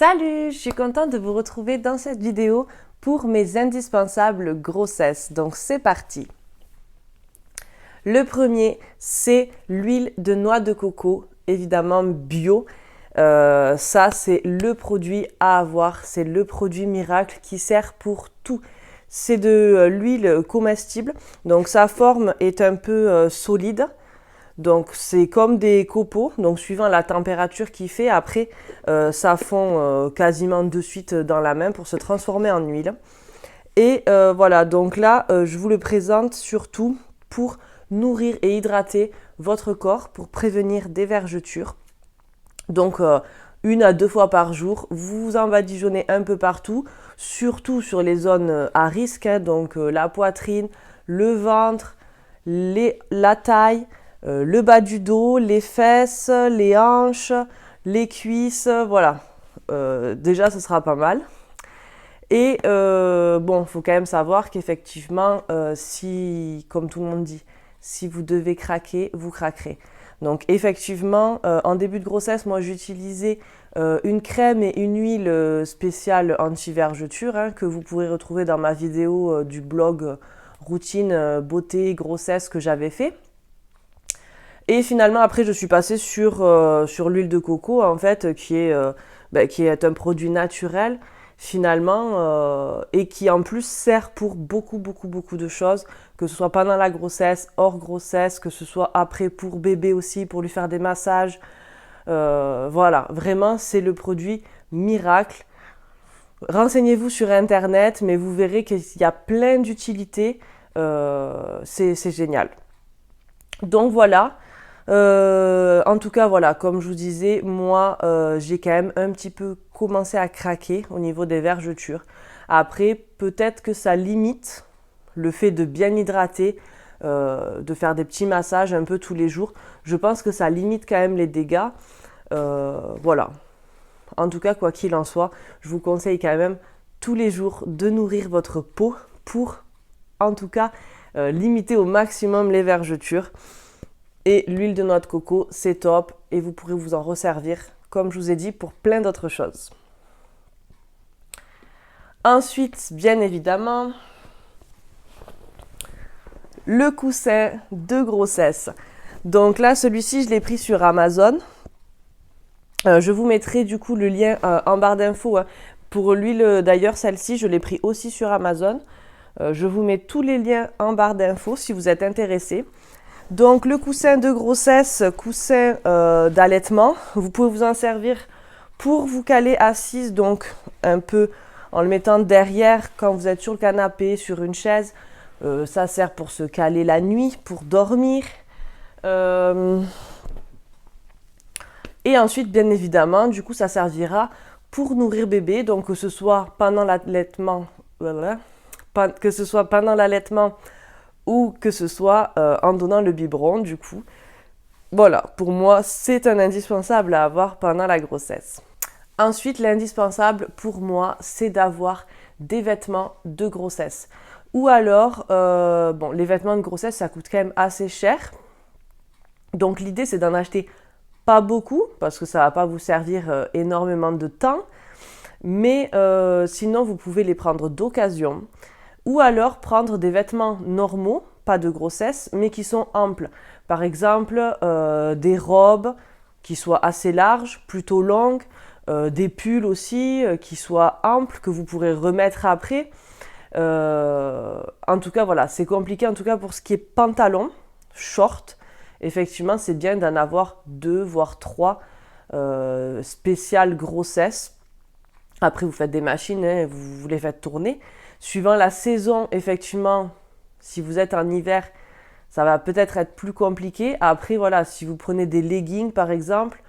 Salut, je suis contente de vous retrouver dans cette vidéo pour mes indispensables grossesses. Donc c'est parti. Le premier, c'est l'huile de noix de coco, évidemment bio. Ça, c'est le produit à avoir, c'est le produit miracle qui sert pour tout. C'est de l'huile comestible, donc sa forme est un peu solide. Donc c'est comme des copeaux, donc suivant la température qu'il fait, après ça fond quasiment de suite dans la main pour se transformer en huile. Et voilà, donc là je vous le présente surtout pour nourrir et hydrater votre corps, pour prévenir des vergetures. Donc 1 à 2 fois par jour, vous en badigeonnez un peu partout, surtout sur les zones à risque, hein, donc la poitrine, le ventre, la taille, le bas du dos, les fesses, les hanches, les cuisses, voilà. Déjà, ce sera pas mal. Et bon, il faut quand même savoir qu'effectivement, si, comme tout le monde dit, si vous devez craquer, vous craquerez. Donc effectivement, en début de grossesse, moi j'utilisais une crème et une huile spéciale anti-vergeture hein, que vous pourrez retrouver dans ma vidéo du blog routine beauté grossesse que j'avais fait. Et finalement, après, je suis passée sur l'huile de coco, en fait, qui est un produit naturel, finalement, et qui, en plus, sert pour beaucoup de choses, que ce soit pendant la grossesse, hors grossesse, que ce soit après pour bébé aussi, pour lui faire des massages. Voilà, vraiment, c'est le produit miracle. Renseignez-vous sur Internet, mais vous verrez qu'il y a plein d'utilités. C'est génial. Donc voilà. En tout cas, voilà, comme je vous disais, moi, j'ai quand même un petit peu commencé à craquer au niveau des vergetures. Après, peut-être que ça limite le fait de bien hydrater, de faire des petits massages un peu tous les jours. Je pense que ça limite quand même les dégâts. Voilà. En tout cas, quoi qu'il en soit, je vous conseille quand même tous les jours de nourrir votre peau pour, en tout cas, limiter au maximum les vergetures. Et l'huile de noix de coco, c'est top et vous pourrez vous en resservir, comme je vous ai dit, pour plein d'autres choses. Ensuite, bien évidemment, le coussin de grossesse. Donc là, celui-ci, je l'ai pris sur Amazon. Je vous mettrai du coup le lien en barre d'infos. Hein. Pour l'huile, d'ailleurs, celle-ci, je l'ai pris aussi sur Amazon. Je vous mets tous les liens en barre d'infos si vous êtes intéressés. Donc le coussin de grossesse, coussin d'allaitement, vous pouvez vous en servir pour vous caler assise, donc un peu en le mettant derrière quand vous êtes sur le canapé, sur une chaise. Ça sert pour se caler la nuit, pour dormir. Et ensuite, bien évidemment, du coup, ça servira pour nourrir bébé, donc que ce soit pendant l'allaitement, que ce soit pendant l'allaitement ou que ce soit en donnant le biberon, du coup. Voilà, pour moi, c'est un indispensable à avoir pendant la grossesse. Ensuite, l'indispensable pour moi, c'est d'avoir des vêtements de grossesse. Ou alors, bon, les vêtements de grossesse, ça coûte quand même assez cher. Donc l'idée, c'est d'en acheter pas beaucoup, parce que ça ne va pas vous servir énormément de temps. Mais sinon, vous pouvez les prendre d'occasion. Ou alors prendre des vêtements normaux, pas de grossesse, mais qui sont amples. Par exemple, des robes qui soient assez larges, plutôt longues, des pulls aussi qui soient amples, que vous pourrez remettre après. En tout cas, voilà, c'est compliqué. En tout cas, pour ce qui est pantalon, short, effectivement, c'est bien d'en avoir 2, voire 3 spéciales grossesse. Après, vous faites des machines, hein, vous les faites tourner. Suivant la saison, effectivement, si vous êtes en hiver, ça va peut-être être plus compliqué. Après, voilà, si vous prenez des leggings, par exemple,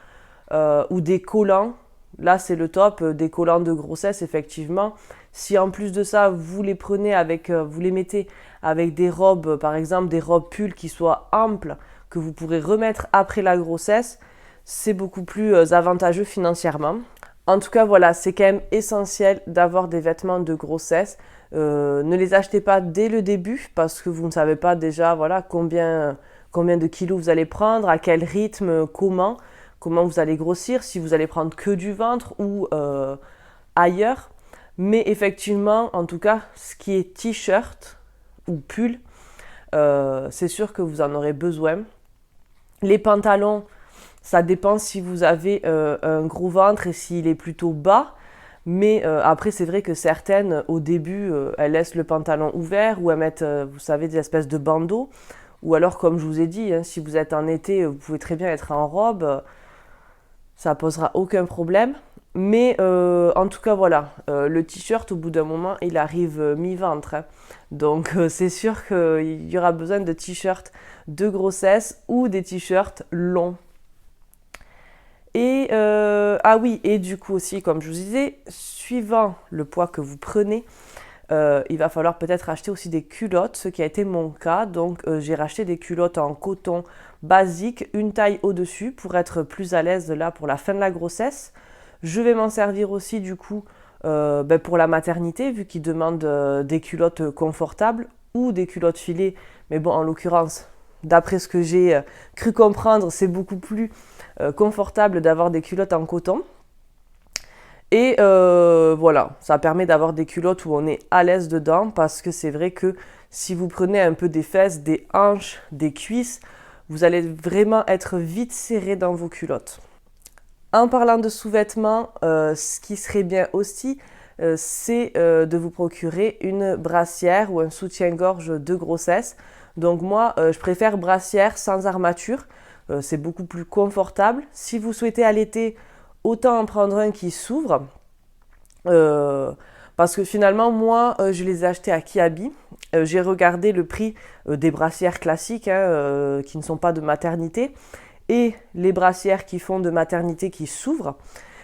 ou des collants, là, c'est le top, des collants de grossesse, effectivement. Si en plus de ça, vous les prenez vous les mettez avec des robes, par exemple, des robes pulls qui soient amples, que vous pourrez remettre après la grossesse, c'est beaucoup plus avantageux financièrement. En tout cas, voilà, c'est quand même essentiel d'avoir des vêtements de grossesse. Ne les achetez pas dès le début parce que vous ne savez pas déjà voilà, combien de kilos vous allez prendre, à quel rythme, comment vous allez grossir, si vous allez prendre que du ventre ou ailleurs. Mais effectivement, en tout cas, ce qui est t-shirt ou pull, c'est sûr que vous en aurez besoin. Les pantalons, ça dépend si vous avez un gros ventre et s'il est plutôt bas. Mais après, c'est vrai que certaines, au début, elles laissent le pantalon ouvert ou elles mettent, vous savez, des espèces de bandeaux. Ou alors, comme je vous ai dit, hein, si vous êtes en été, vous pouvez très bien être en robe. Ça posera aucun problème. Mais en tout cas, voilà, le t-shirt, au bout d'un moment, il arrive mi-ventre. Hein. Donc, c'est sûr qu'il y aura besoin de t-shirts de grossesse ou des t-shirts longs. Et ah oui, et du coup aussi, comme je vous disais, suivant le poids que vous prenez, il va falloir peut-être acheter aussi des culottes, ce qui a été mon cas. Donc j'ai racheté des culottes en coton basique, une taille au-dessus, pour être plus à l'aise là pour la fin de la grossesse. Je vais m'en servir aussi du coup pour la maternité, vu qu'ils demandent des culottes confortables ou des culottes filées. Mais bon, en l'occurrence, d'après ce que j'ai cru comprendre, c'est beaucoup plus confortable d'avoir des culottes en coton. Et voilà, ça permet d'avoir des culottes où on est à l'aise dedans, parce que c'est vrai que si vous prenez un peu des fesses, des hanches, des cuisses, vous allez vraiment être vite serré dans vos culottes. En parlant de sous-vêtements, ce qui serait bien aussi, c'est de vous procurer une brassière ou un soutien-gorge de grossesse. Donc moi, je préfère brassière sans armature, c'est beaucoup plus confortable. Si vous souhaitez allaiter, autant en prendre un qui s'ouvre, parce que finalement, moi, je les ai achetés à Kiabi. J'ai regardé le prix des brassières classiques, hein, qui ne sont pas de maternité, et les brassières qui font de maternité qui s'ouvrent.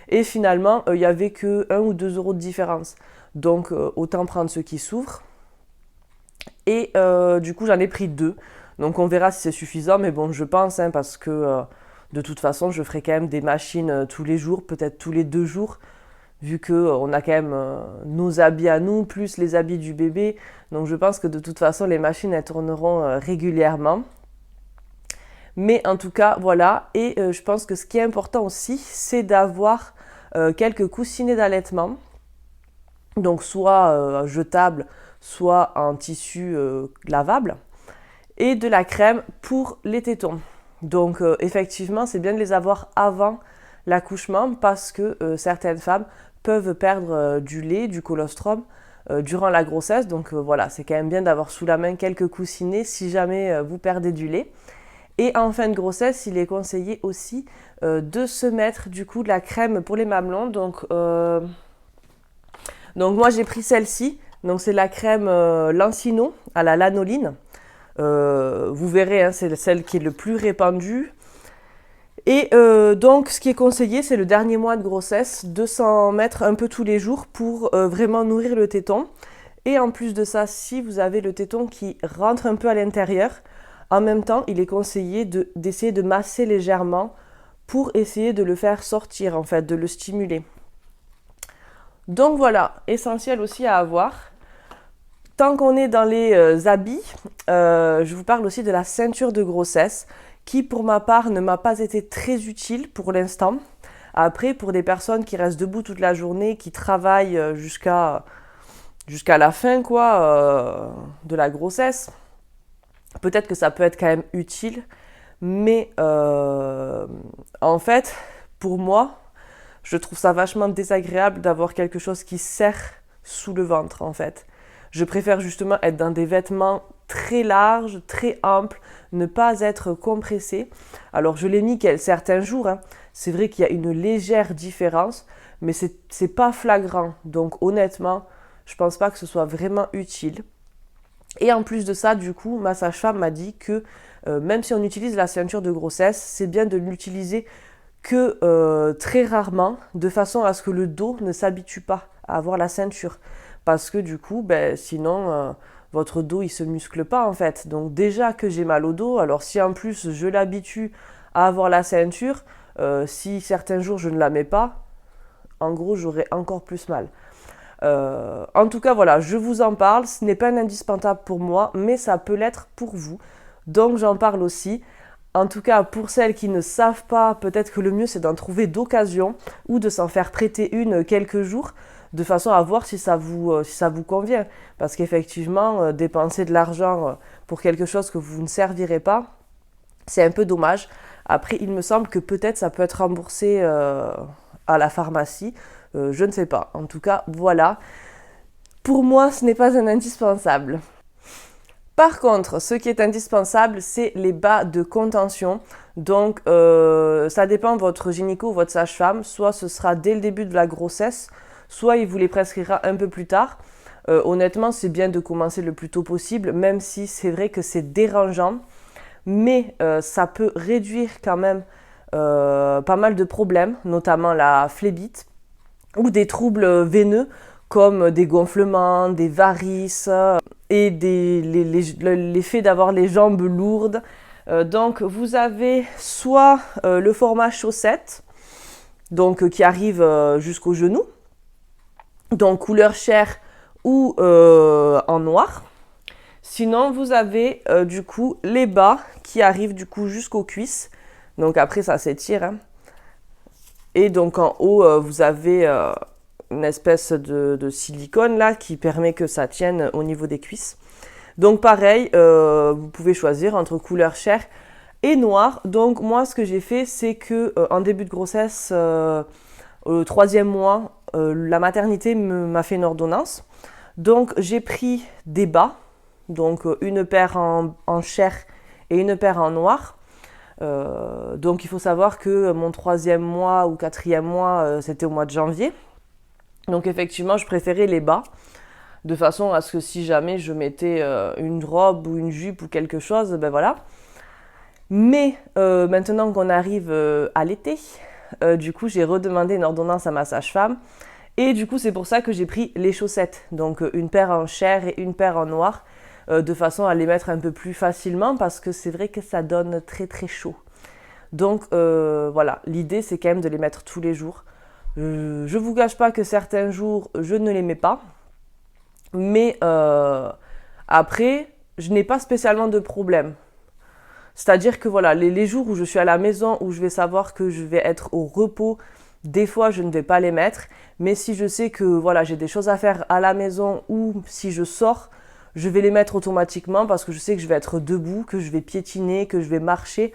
Et finalement, il n'y avait que 1 ou 2 euros de différence. Donc, autant prendre ceux qui s'ouvrent. Et du coup, j'en ai pris 2. Donc, on verra si c'est suffisant. Mais bon, je pense, hein, parce que de toute façon, je ferai quand même des machines tous les jours, peut-être tous les 2 jours, vu qu'on a quand même nos habits à nous, plus les habits du bébé. Donc, je pense que de toute façon, les machines, elles tourneront régulièrement. Mais en tout cas, voilà. Et je pense que ce qui est important aussi, c'est d'avoir quelques coussinets d'allaitement. Donc soit jetables, soit en tissu lavable. Et de la crème pour les tétons. Donc effectivement, c'est bien de les avoir avant l'accouchement, parce que certaines femmes peuvent perdre du lait, du colostrum, durant la grossesse. Donc voilà, c'est quand même bien d'avoir sous la main quelques coussinets si jamais vous perdez du lait. Et en fin de grossesse, il est conseillé aussi de se mettre du coup de la crème pour les mamelons. Donc moi j'ai pris celle-ci. Donc c'est la crème Lancino à la lanoline. Vous verrez, hein, c'est celle qui est le plus répandue. Et donc ce qui est conseillé, c'est le dernier mois de grossesse, de s'en mettre un peu tous les jours pour vraiment nourrir le téton. Et en plus de ça, si vous avez le téton qui rentre un peu à l'intérieur, en même temps, il est conseillé d'essayer de masser légèrement pour essayer de le faire sortir, en fait, de le stimuler. Donc voilà, essentiel aussi à avoir. Tant qu'on est dans les habits, je vous parle aussi de la ceinture de grossesse, qui pour ma part ne m'a pas été très utile pour l'instant. Après, pour des personnes qui restent debout toute la journée, qui travaillent jusqu'à la fin de la grossesse, peut-être que ça peut être quand même utile, mais en fait, pour moi, je trouve ça vachement désagréable d'avoir quelque chose qui serre sous le ventre, en fait. Je préfère justement être dans des vêtements très larges, très amples, ne pas être compressée. Alors, je l'ai mis certains jours, hein. C'est vrai qu'il y a une légère différence, mais c'est pas flagrant. Donc, honnêtement, je pense pas que ce soit vraiment utile. Et en plus de ça, du coup, ma sage-femme m'a dit que même si on utilise la ceinture de grossesse, c'est bien de l'utiliser que très rarement, de façon à ce que le dos ne s'habitue pas à avoir la ceinture. Parce que du coup, sinon, votre dos, il se muscle pas en fait. Donc déjà que j'ai mal au dos, alors si en plus je l'habitue à avoir la ceinture, si certains jours je ne la mets pas, en gros, j'aurai encore plus mal. En tout cas, voilà, je vous en parle. Ce n'est pas un indispensable pour moi, mais ça peut l'être pour vous. Donc, j'en parle aussi. En tout cas, pour celles qui ne savent pas, peut-être que le mieux, c'est d'en trouver d'occasion ou de s'en faire prêter une quelques jours. de façon à voir si ça vous convient. Parce qu'effectivement, dépenser de l'argent pour quelque chose que vous ne servirez pas, c'est un peu dommage. Après, il me semble que peut-être ça peut être remboursé à la pharmacie. Je ne sais pas. En tout cas, voilà. Pour moi, ce n'est pas un indispensable. Par contre, ce qui est indispensable, c'est les bas de contention. Donc, ça dépend de votre gynéco ou votre sage-femme. Soit ce sera dès le début de la grossesse, soit il vous les prescrira un peu plus tard. Honnêtement, c'est bien de commencer le plus tôt possible, même si c'est vrai que c'est dérangeant. Mais ça peut réduire quand même pas mal de problèmes, notamment la phlébite ou des troubles veineux comme des gonflements, des varices et l'effet d'avoir les jambes lourdes. Donc vous avez soit le format chaussette, donc qui arrive jusqu'au genou, donc couleur chair ou en noir. Sinon vous avez du coup les bas qui arrivent du coup jusqu'aux cuisses. Donc après ça s'étire. Hein. Et donc en haut vous avez une espèce de silicone là qui permet que ça tienne au niveau des cuisses. Donc pareil, vous pouvez choisir entre couleur chair et noir. Donc moi ce que j'ai fait c'est que en début de grossesse, au 3e mois, la maternité m'a fait une ordonnance. Donc j'ai pris des bas, donc une paire en chair et une paire en noir. Donc il faut savoir que mon 3e mois ou 4e mois, c'était au mois de janvier. Donc effectivement, je préférais les bas, de façon à ce que si jamais je mettais une robe ou une jupe ou quelque chose, ben voilà. Mais maintenant qu'on arrive à l'été, du coup j'ai redemandé une ordonnance à ma sage-femme. Et du coup c'est pour ça que j'ai pris les chaussettes, donc une paire en chair et une paire en noir, de façon à les mettre un peu plus facilement parce que c'est vrai que ça donne très très chaud. Donc voilà, l'idée c'est quand même de les mettre tous les jours. Je vous cache pas que certains jours, je ne les mets pas. Mais après, je n'ai pas spécialement de problème. C'est-à-dire que voilà, les jours où je suis à la maison, où je vais savoir que je vais être au repos, des fois je ne vais pas les mettre. Mais si je sais que voilà, j'ai des choses à faire à la maison ou si je sors, je vais les mettre automatiquement parce que je sais que je vais être debout, que je vais piétiner, que je vais marcher.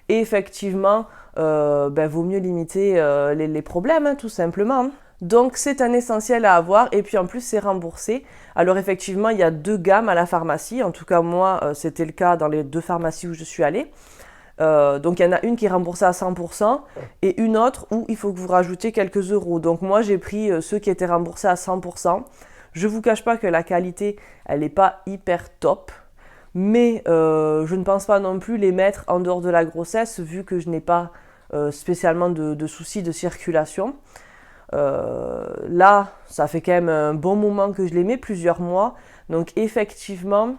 Et effectivement, vaut mieux limiter les problèmes, hein, tout simplement. Donc c'est un essentiel à avoir et puis en plus c'est remboursé. Alors effectivement, il y a 2 gammes à la pharmacie. En tout cas, moi, c'était le cas dans les 2 pharmacies où je suis allée. Donc il y en a une qui est remboursée à 100% et une autre où il faut que vous rajoutiez quelques euros. Donc moi, j'ai pris ceux qui étaient remboursés à 100%. Je vous cache pas que la qualité, elle n'est pas hyper top. Mais je ne pense pas non plus les mettre en dehors de la grossesse vu que je n'ai pas spécialement de soucis de circulation. Là, ça fait quand même un bon moment que je les mets, plusieurs mois. Donc effectivement,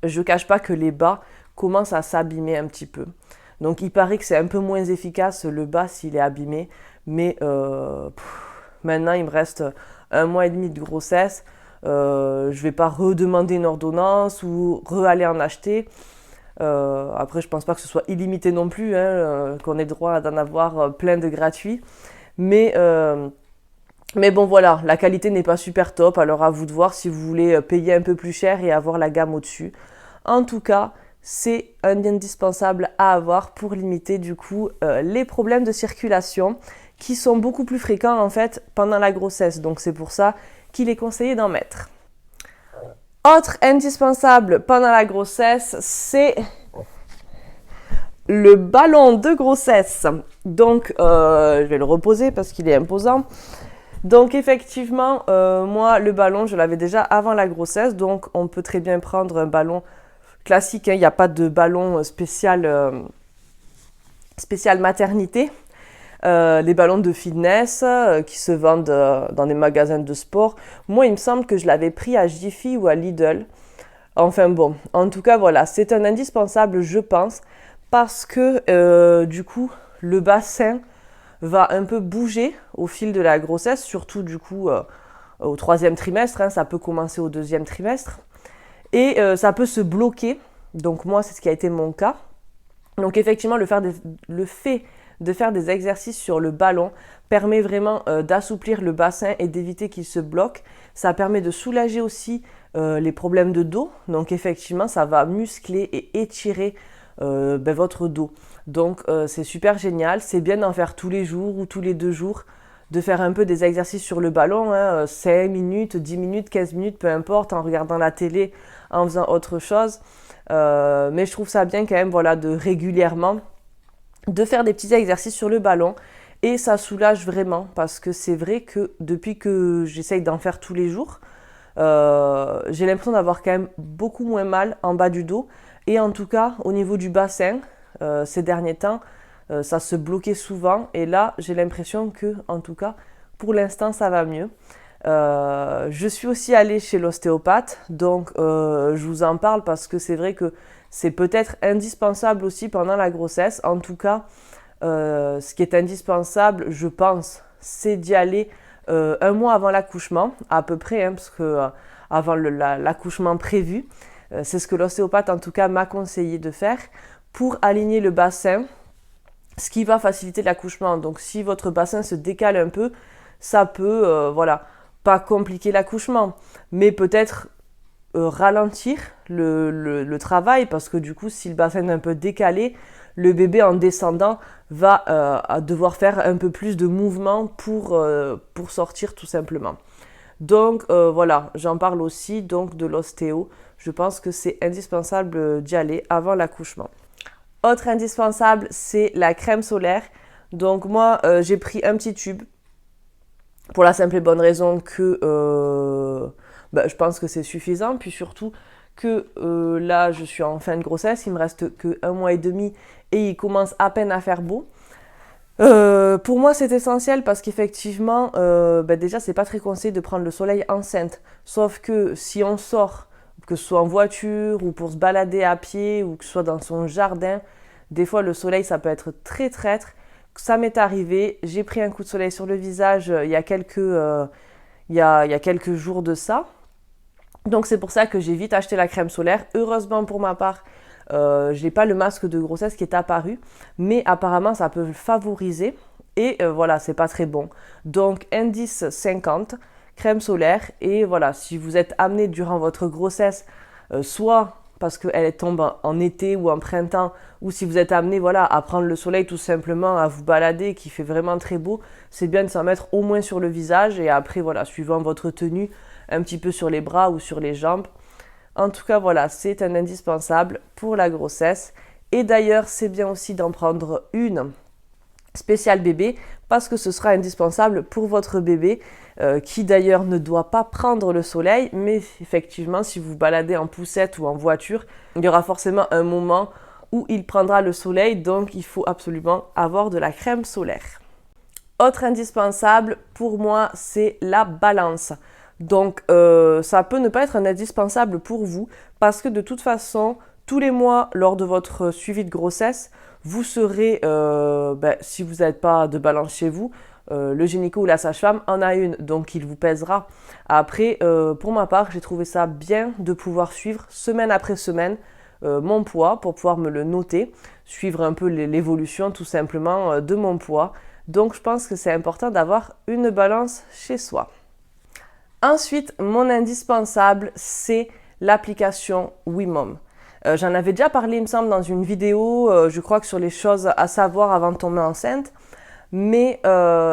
je ne cache pas que les bas commencent à s'abîmer un petit peu. Donc il paraît que c'est un peu moins efficace le bas s'il est abîmé. Mais maintenant, il me reste 1 mois et demi de grossesse. Je vais pas redemander une ordonnance ou aller en acheter. Après, je pense pas que ce soit illimité non plus, hein, qu'on ait droit d'en avoir plein de gratuits. Mais bon, voilà, la qualité n'est pas super top. Alors à vous de voir si vous voulez payer un peu plus cher et avoir la gamme au-dessus. En tout cas, c'est un indispensable à avoir pour limiter du coup les problèmes de circulation qui sont beaucoup plus fréquents en fait pendant la grossesse. Donc c'est pour ça qu'il est conseillé d'en mettre. Autre indispensable pendant la grossesse, c'est le ballon de grossesse. Donc, je vais le reposer parce qu'il est imposant. Donc, effectivement, moi, le ballon, je l'avais déjà avant la grossesse. Donc, on peut très bien prendre un ballon classique. Hein, il n'y a pas de ballon spécial maternité. Les ballons de fitness qui se vendent dans des magasins de sport. Moi, il me semble que je l'avais pris à Jiffy ou à Lidl. Enfin bon, en tout cas, voilà, c'est un indispensable, je pense, parce que du coup, le bassin va un peu bouger au fil de la grossesse, surtout du coup au 3e trimestre, hein, ça peut commencer au 2e trimestre, et ça peut se bloquer. Donc moi, c'est ce qui a été mon cas. Donc effectivement, le fait de faire des exercices sur le ballon permet vraiment d'assouplir le bassin et d'éviter qu'il se bloque. Ça permet de soulager aussi les problèmes de dos. Donc effectivement, ça va muscler et étirer votre dos. Donc c'est super génial. C'est bien d'en faire tous les jours ou tous les 2 jours, de faire un peu des exercices sur le ballon, 5 minutes, 10 minutes, 15 minutes, peu importe, en regardant la télé, en faisant autre chose. Mais je trouve ça bien quand même, voilà, de régulièrement, de faire des petits exercices sur le ballon. Et ça soulage vraiment, parce que c'est vrai que depuis que j'essaye d'en faire tous les jours, j'ai l'impression d'avoir quand même beaucoup moins mal en bas du dos. Et en tout cas, au niveau du bassin, ces derniers temps, ça se bloquait souvent. Et là, j'ai l'impression que, en tout cas, pour l'instant, ça va mieux. Je suis aussi allée chez l'ostéopathe, donc je vous en parle parce que c'est vrai que c'est peut-être indispensable aussi pendant la grossesse. En tout cas, ce qui est indispensable, je pense, c'est d'y aller 1 mois avant l'accouchement, à peu près, parce que avant l'accouchement prévu. C'est ce que l'ostéopathe, en tout cas, m'a conseillé de faire pour aligner le bassin, ce qui va faciliter l'accouchement. Donc, si votre bassin se décale un peu, ça peut, pas compliquer l'accouchement, mais peut-être ralentir le travail, parce que du coup, si le bassin est un peu décalé, le bébé en descendant va devoir faire un peu plus de mouvement pour sortir tout simplement. Donc voilà, j'en parle aussi donc de l'ostéo. Je pense que c'est indispensable d'y aller avant l'accouchement. Autre indispensable, c'est la crème solaire. Donc moi, j'ai pris un petit tube pour la simple et bonne raison que je pense que c'est suffisant. Puis surtout que là, je suis en fin de grossesse, il me reste que 1 mois et demi et il commence à peine à faire beau. Pour moi, c'est essentiel parce qu'effectivement, déjà, c'est pas très conseillé de prendre le soleil enceinte. Sauf que si on sort, que ce soit en voiture ou pour se balader à pied ou que ce soit dans son jardin, des fois, le soleil, ça peut être très traître. Ça m'est arrivé, j'ai pris un coup de soleil sur le visage il y a quelques jours de ça. Donc c'est pour ça que j'ai vite acheté la crème solaire. Heureusement pour ma part, je n'ai pas le masque de grossesse qui est apparu, mais apparemment ça peut favoriser et voilà, c'est pas très bon. Donc indice 50, crème solaire, et voilà, si vous êtes amené durant votre grossesse, soit parce qu'elle tombe en été ou en printemps, ou si vous êtes amené à prendre le soleil tout simplement, à vous balader, qui fait vraiment très beau, c'est bien de s'en mettre au moins sur le visage et après, suivant votre tenue, un petit peu sur les bras ou sur les jambes. En tout cas, c'est un indispensable pour la grossesse. Et d'ailleurs, c'est bien aussi d'en prendre une spéciale bébé parce que ce sera indispensable pour votre bébé qui d'ailleurs ne doit pas prendre le soleil, mais effectivement, si vous vous baladez en poussette ou en voiture, il y aura forcément un moment où il prendra le soleil, donc il faut absolument avoir de la crème solaire. Autre indispensable pour moi, c'est la balance. Donc ça peut ne pas être un indispensable pour vous parce que de toute façon, tous les mois lors de votre suivi de grossesse, vous serez, si vous n'avez pas de balance chez vous, le gynéco ou la sage-femme en a une, donc il vous pèsera. Après, pour ma part, j'ai trouvé ça bien de pouvoir suivre semaine après semaine mon poids pour pouvoir me le noter, suivre un peu l'évolution tout simplement de mon poids. Donc je pense que c'est important d'avoir une balance chez soi. Ensuite, mon indispensable, c'est l'application WeMom. J'en avais déjà parlé, il me semble, dans une vidéo, je crois que sur les choses à savoir avant de tomber enceinte. Mais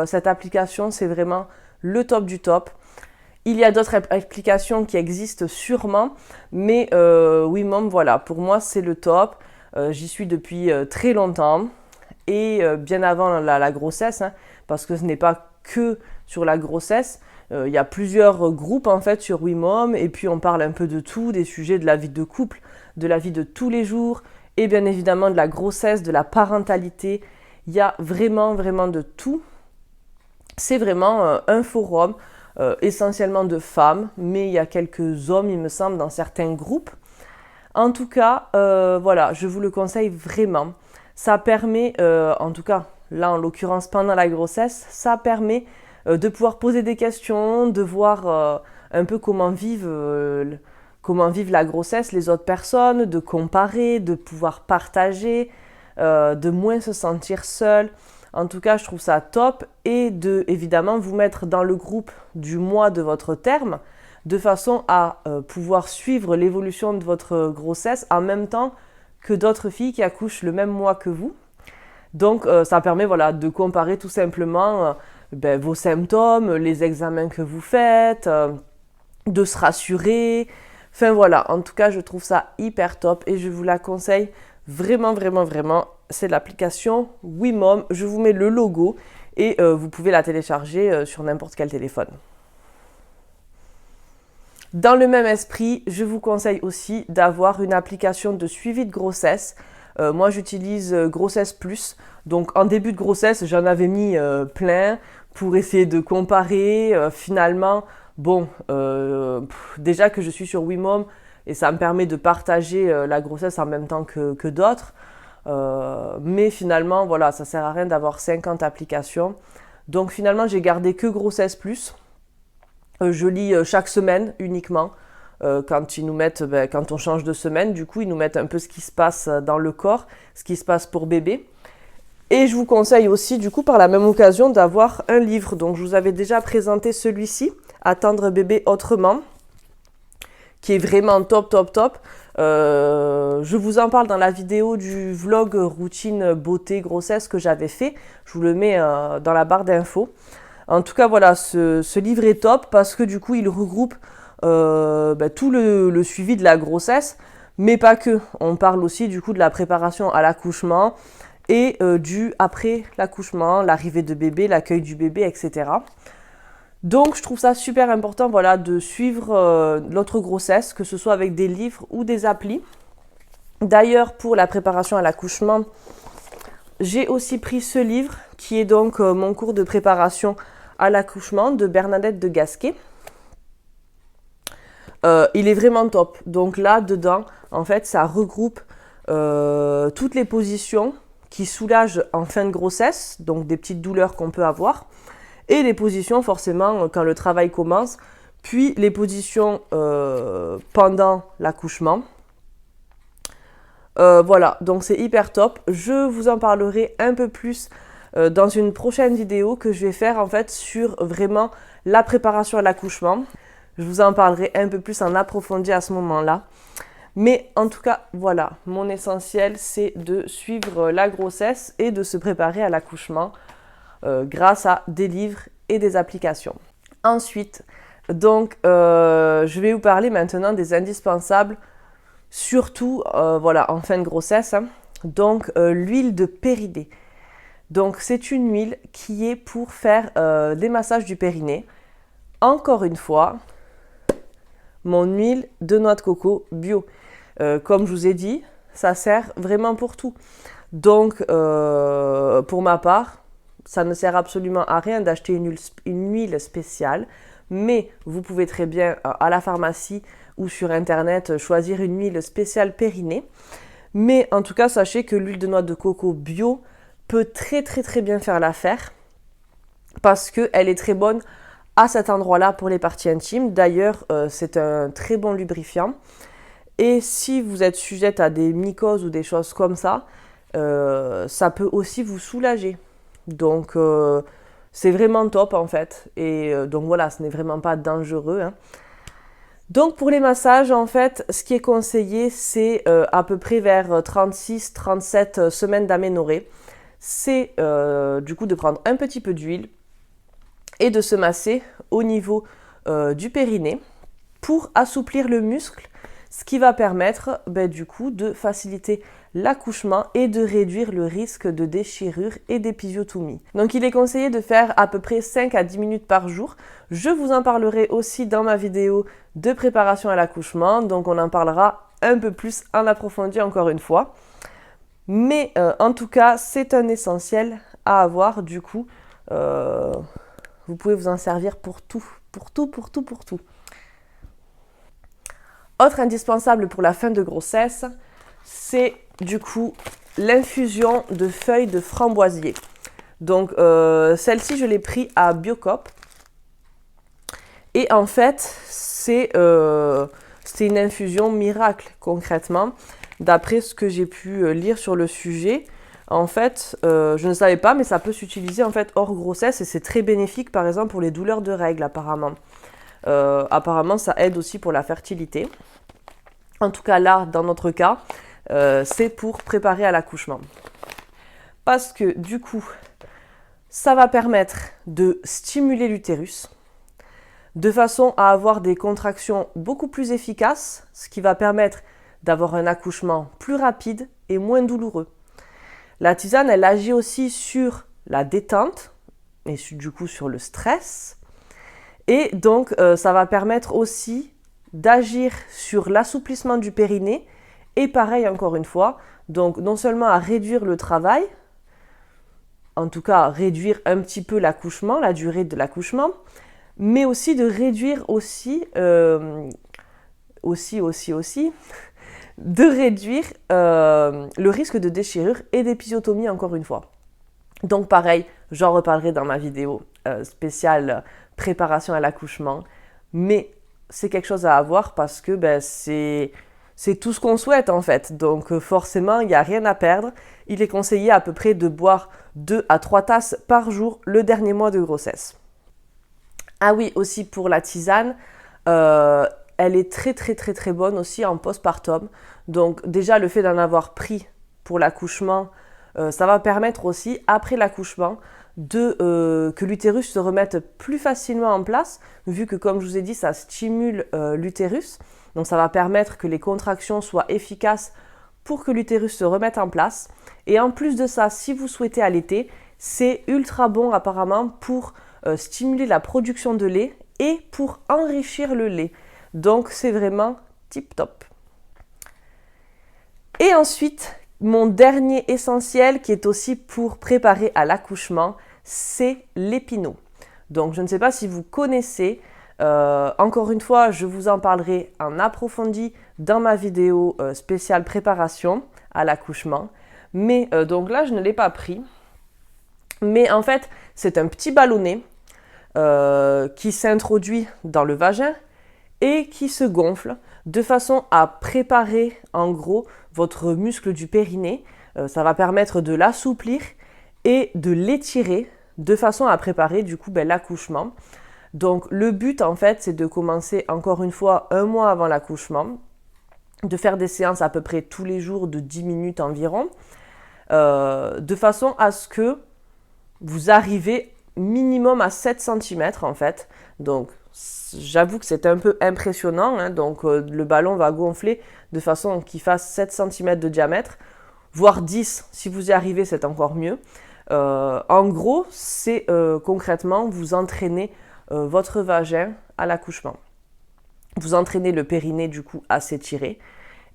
cette application, c'est vraiment le top du top. Il y a d'autres applications qui existent sûrement, mais WeMom, pour moi, c'est le top. J'y suis depuis très longtemps et bien avant la grossesse, parce que ce n'est pas que sur la grossesse. Il y a plusieurs groupes en fait sur WeMom et puis on parle un peu de tout, des sujets de la vie de couple, de la vie de tous les jours et bien évidemment de la grossesse, de la parentalité. Il y a vraiment de tout. C'est vraiment un forum essentiellement de femmes, mais il y a quelques hommes, il me semble, dans certains groupes. En tout cas, je vous le conseille vraiment. Ça permet, en tout cas, là en l'occurrence pendant la grossesse, ça permet de pouvoir poser des questions, de voir un peu comment vivent la grossesse les autres personnes, de comparer, de pouvoir partager, de moins se sentir seul. En tout cas, je trouve ça top. Et de, évidemment, vous mettre dans le groupe du mois de votre terme, de façon à pouvoir suivre l'évolution de votre grossesse en même temps que d'autres filles qui accouchent le même mois que vous. Donc, ça permet voilà, de comparer tout simplement vos symptômes, les examens que vous faites, de se rassurer. Enfin voilà, en tout cas, je trouve ça hyper top et je vous la conseille vraiment, vraiment, vraiment. C'est l'application WeMom. Je vous mets le logo et vous pouvez la télécharger sur n'importe quel téléphone. Dans le même esprit, je vous conseille aussi d'avoir une application de suivi de grossesse. Moi, j'utilise Grossesse Plus. Donc, en début de grossesse, j'en avais mis plein pour essayer de comparer. Finalement, bon, déjà que je suis sur WeMom et ça me permet de partager la grossesse en même temps que d'autres. Mais finalement, voilà, ça sert à rien d'avoir 50 applications. Donc, finalement, j'ai gardé que Grossesse Plus. Je lis chaque semaine uniquement. Quand ils nous mettent, quand on change de semaine, du coup, ils nous mettent un peu ce qui se passe dans le corps, ce qui se passe pour bébé. Et je vous conseille aussi, du coup, par la même occasion, d'avoir un livre. Donc, je vous avais déjà présenté celui-ci, Attendre bébé autrement, qui est vraiment top, top, top. Je vous en parle dans la vidéo du vlog routine beauté grossesse que j'avais fait. Je vous le mets dans la barre d'infos. En tout cas, voilà, ce livre est top parce que du coup, il regroupe tout le suivi de la grossesse, mais pas que. On parle aussi du coup de la préparation à l'accouchement et du après l'accouchement, l'arrivée de bébé, l'accueil du bébé, etc. Donc, je trouve ça super important, voilà, de suivre notre grossesse, que ce soit avec des livres ou des applis. D'ailleurs, pour la préparation à l'accouchement, j'ai aussi pris ce livre qui est donc mon cours de préparation à l'accouchement de Bernadette de Gasquet. Il est vraiment top. Donc là, dedans, en fait, ça regroupe toutes les positions qui soulagent en fin de grossesse, donc des petites douleurs qu'on peut avoir, et les positions forcément quand le travail commence, puis les positions pendant l'accouchement. Voilà, donc c'est hyper top. Je vous en parlerai un peu plus dans une prochaine vidéo que je vais faire en fait sur vraiment la préparation à l'accouchement. Je vous en parlerai un peu plus en approfondi à ce moment-là. Mais en tout cas, voilà, mon essentiel, c'est de suivre la grossesse et de se préparer à l'accouchement grâce à des livres et des applications. Ensuite, donc, je vais vous parler maintenant des indispensables, surtout voilà, en fin de grossesse. Hein. Donc, l'huile de périnée. Donc, c'est une huile qui est pour faire des massages du périnée. Encore une fois, mon huile de noix de coco bio. Comme je vous ai dit, ça sert vraiment pour tout. Donc, pour ma part, ça ne sert absolument à rien d'acheter une huile spéciale, mais vous pouvez très bien à la pharmacie ou sur internet choisir une huile spéciale périnée. Mais en tout cas, sachez que l'huile de noix de coco bio peut très très très bien faire l'affaire parce qu'elle est très bonne à cet endroit-là pour les parties intimes. D'ailleurs, c'est un très bon lubrifiant. Et si vous êtes sujette à des mycoses ou des choses comme ça peut aussi vous soulager. Donc, c'est vraiment top en fait. Et donc voilà, ce n'est vraiment pas dangereux. Hein. Donc, pour les massages, en fait, ce qui est conseillé, c'est à peu près vers 36-37 semaines d'aménorrhée. C'est du coup de prendre un petit peu d'huile et de se masser au niveau du périnée pour assouplir le muscle, ce qui va permettre du coup de faciliter l'accouchement et de réduire le risque de déchirure et d'épisiotomie. Donc il est conseillé de faire à peu près 5 à 10 minutes par jour. Je vous en parlerai aussi dans ma vidéo de préparation à l'accouchement, donc on en parlera un peu plus en approfondi encore une fois. Mais en tout cas, c'est un essentiel à avoir du coup. Vous pouvez vous en servir pour tout, pour tout, pour tout, pour tout. Autre indispensable pour la fin de grossesse, c'est du coup l'infusion de feuilles de framboisier. Donc celle-ci, je l'ai pris à Biocop. Et en fait, c'est une infusion miracle concrètement. D'après ce que j'ai pu lire sur le sujet, En fait, je ne savais pas, mais ça peut s'utiliser en fait hors grossesse et c'est très bénéfique par exemple pour les douleurs de règles apparemment. Apparemment, ça aide aussi pour la fertilité. En tout cas là, dans notre cas, c'est pour préparer à l'accouchement. Parce que du coup, ça va permettre de stimuler l'utérus de façon à avoir des contractions beaucoup plus efficaces, ce qui va permettre d'avoir un accouchement plus rapide et moins douloureux. La tisane, elle agit aussi sur la détente et du coup sur le stress. Et donc, ça va permettre aussi d'agir sur l'assouplissement du périnée. Et pareil, encore une fois, donc non seulement à réduire le travail, en tout cas réduire un petit peu l'accouchement, la durée de l'accouchement, mais aussi de réduire de réduire le risque de déchirure et d'épisiotomie encore une fois. Donc pareil, j'en reparlerai dans ma vidéo spéciale préparation à l'accouchement, mais c'est quelque chose à avoir parce que c'est tout ce qu'on souhaite en fait. Donc forcément, il n'y a rien à perdre. Il est conseillé à peu près de boire 2 à 3 tasses par jour le dernier mois de grossesse. Ah oui, aussi pour la tisane, elle est très bonne aussi en postpartum. Donc déjà, le fait d'en avoir pris pour l'accouchement, ça va permettre aussi, après l'accouchement, que l'utérus se remette plus facilement en place, vu que, comme je vous ai dit, ça stimule l'utérus. Donc ça va permettre que les contractions soient efficaces pour que l'utérus se remette en place. Et en plus de ça, si vous souhaitez allaiter, c'est ultra bon apparemment pour stimuler la production de lait et pour enrichir le lait. Donc c'est vraiment tip top. Et ensuite, mon dernier essentiel qui est aussi pour préparer à l'accouchement, c'est l'épinot. Donc je ne sais pas si vous connaissez, encore une fois, je vous en parlerai en approfondi dans ma vidéo spéciale préparation à l'accouchement. Mais donc là, je ne l'ai pas pris. Mais en fait, c'est un petit ballonnet qui s'introduit dans le vagin et qui se gonfle de façon à préparer en gros votre muscle du périnée. Ça va permettre de l'assouplir et de l'étirer de façon à préparer du coup l'accouchement. Donc le but en fait c'est de commencer encore une fois 1 mois avant l'accouchement, de faire des séances à peu près tous les jours de 10 minutes environ, de façon à ce que vous arrivez minimum à 7 cm en fait. Donc j'avoue que c'est un peu impressionnant, hein. Donc le ballon va gonfler de façon qu'il fasse 7 cm de diamètre, voire 10 si vous y arrivez, c'est encore mieux. En gros, c'est concrètement vous entraînez votre vagin à l'accouchement. Vous entraînez le périnée du coup à s'étirer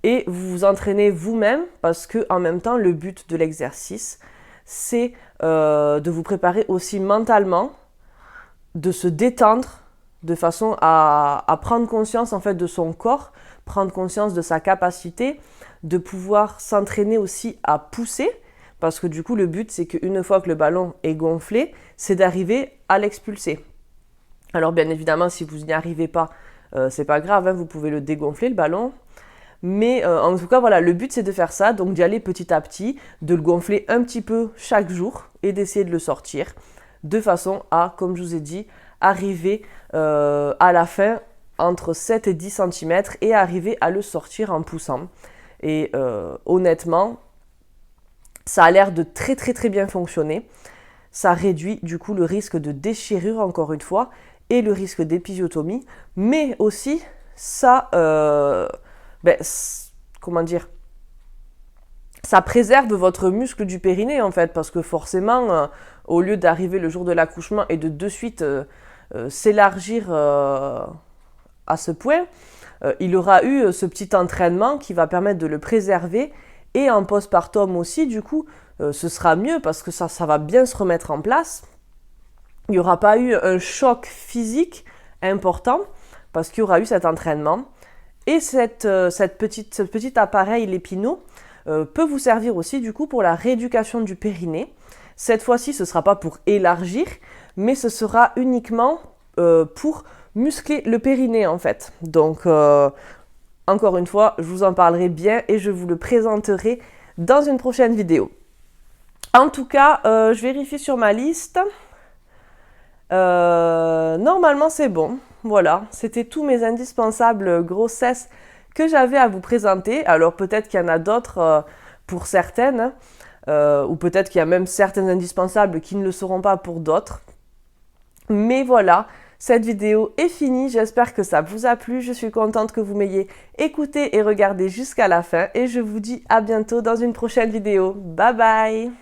et vous vous entraînez vous-même parce que en même temps le but de l'exercice c'est de vous préparer aussi mentalement, de se détendre de façon à prendre conscience en fait de son corps, prendre conscience de sa capacité, de pouvoir s'entraîner aussi à pousser, parce que du coup le but c'est qu'une fois que le ballon est gonflé, c'est d'arriver à l'expulser. Alors bien évidemment si vous n'y arrivez pas, c'est pas grave, hein, vous pouvez le dégonfler le ballon. Mais en tout cas, voilà, le but c'est de faire ça, donc d'y aller petit à petit, de le gonfler un petit peu chaque jour et d'essayer de le sortir de façon à, comme je vous ai dit, arriver à la fin entre 7 et 10 cm et arriver à le sortir en poussant. Et honnêtement, ça a l'air de très bien fonctionner. Ça réduit du coup le risque de déchirure encore une fois et le risque d'épisiotomie, mais aussi ça... comment dire, ça préserve votre muscle du périnée en fait, parce que forcément, au lieu d'arriver le jour de l'accouchement et de suite s'élargir à ce point, il aura eu ce petit entraînement qui va permettre de le préserver, et en postpartum aussi, du coup, ce sera mieux parce que ça va bien se remettre en place. Il n'y aura pas eu un choc physique important parce qu'il y aura eu cet entraînement. Et ce petit appareil, l'épinot, peut vous servir aussi du coup pour la rééducation du périnée. Cette fois-ci, ce ne sera pas pour élargir, mais ce sera uniquement pour muscler le périnée en fait. Donc, encore une fois, je vous en parlerai bien et je vous le présenterai dans une prochaine vidéo. En tout cas, je vérifie sur ma liste. Normalement, c'est bon. Voilà, c'était tous mes indispensables grossesses que j'avais à vous présenter. Alors peut-être qu'il y en a d'autres pour certaines, ou peut-être qu'il y a même certaines indispensables qui ne le seront pas pour d'autres. Mais voilà, cette vidéo est finie. J'espère que ça vous a plu. Je suis contente que vous m'ayez écouté et regardé jusqu'à la fin. Et je vous dis à bientôt dans une prochaine vidéo. Bye bye!